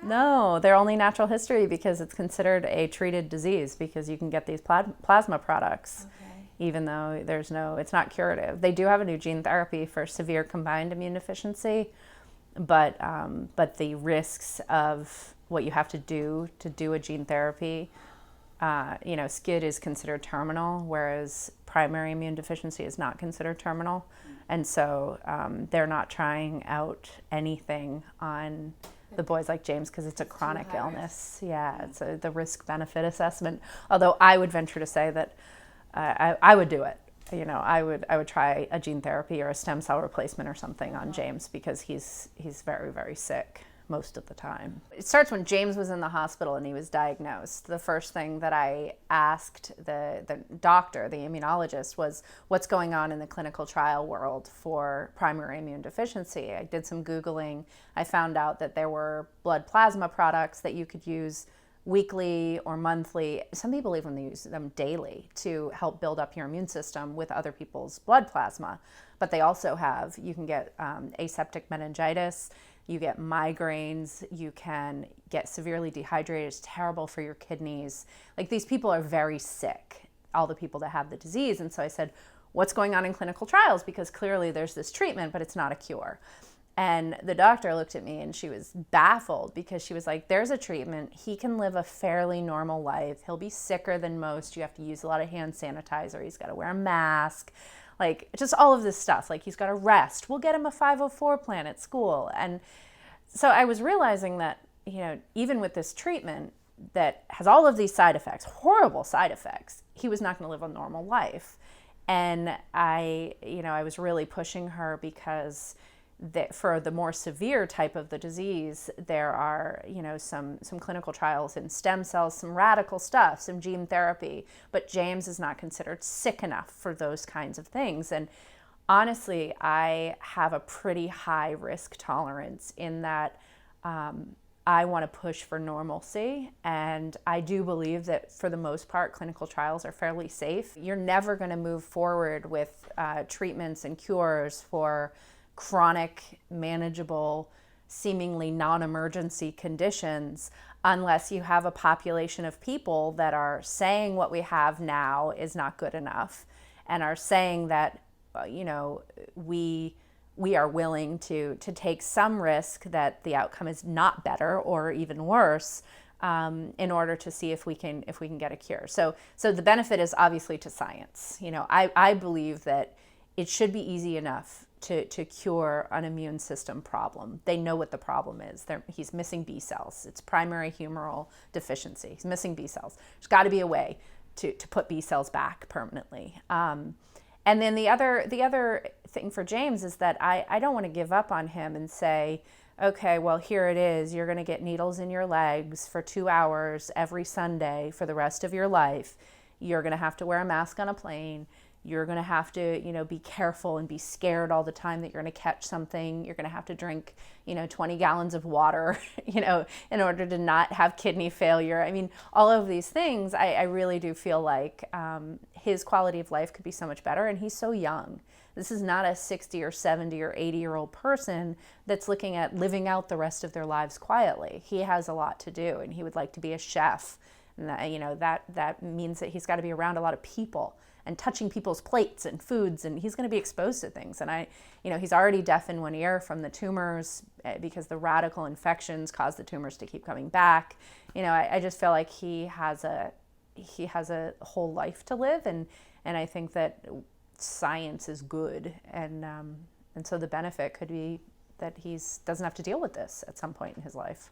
No, they're only natural history because it's considered a treated disease because you can get these plasma products, Okay. even though it's not curative. They do have a new gene therapy for severe combined immune deficiency, but the risks of what you have to do a gene therapy, SCID is considered terminal, whereas primary immune deficiency is not considered terminal. And so they're not trying out anything on the boys like James because it's a chronic illness. Yeah, it's the risk-benefit assessment. Although I would venture to say that I would do it. I would try a gene therapy or a stem cell replacement or something on James because he's very, very sick most of the time. It starts when James was in the hospital and he was diagnosed. The first thing that I asked the doctor, the immunologist, was what's going on in the clinical trial world for primary immune deficiency. I did some Googling. I found out that there were blood plasma products that you could use weekly or monthly. Some people even use them daily to help build up your immune system with other people's blood plasma. But they also you can get aseptic meningitis, you get migraines, you can get severely dehydrated. It's terrible for your kidneys. Like, these people are very sick, all the people that have the disease. And so I said, what's going on in clinical trials? Because clearly there's this treatment, but it's not a cure. And the doctor looked at me and she was baffled because she was like, there's a treatment. He can live a fairly normal life. He'll be sicker than most. You have to use a lot of hand sanitizer. He's got to wear a mask. Like, just all of this stuff. Like, he's got to rest. We'll get him a 504 plan at school. And so I was realizing that, even with this treatment that has all of these side effects, horrible side effects, he was not going to live a normal life. And I was really pushing her because for the more severe type of the disease, there are, some clinical trials in stem cells, some radical stuff, some gene therapy, but James is not considered sick enough for those kinds of things. And honestly, I have a pretty high risk tolerance in that I want to push for normalcy. And I do believe that for the most part, clinical trials are fairly safe. You're never going to move forward with treatments and cures for chronic, manageable, seemingly non-emergency conditions unless you have a population of people that are saying what we have now is not good enough and are saying that we are willing to take some risk that the outcome is not better or even worse in order to see if we can get a cure. So the benefit is obviously to science. I believe that it should be easy enough to cure an immune system problem. They know what the problem is. He's missing B cells. It's primary humoral deficiency. He's missing B cells. There's got to be a way to put B cells back permanently. And then the other thing for James is that I don't want to give up on him and say, okay, well, here it is. You're going to get needles in your legs for 2 hours every Sunday for the rest of your life. You're going to have to wear a mask on a plane. You're going to have to, be careful and be scared all the time that you're going to catch something. You're going to have to drink, 20 gallons of water, in order to not have kidney failure. I mean, all of these things, I really do feel like his quality of life could be so much better. And he's so young. This is not a 60 or 70 or 80-year-old person that's looking at living out the rest of their lives quietly. He has a lot to do, and he would like to be a chef. And that means that he's got to be around a lot of people and touching people's plates and foods, and he's going to be exposed to things. And he's already deaf in one ear from the tumors because the radical infections cause the tumors to keep coming back. I just feel like he has a whole life to live, and I think that science is good, and so the benefit could be that he doesn't have to deal with this at some point in his life.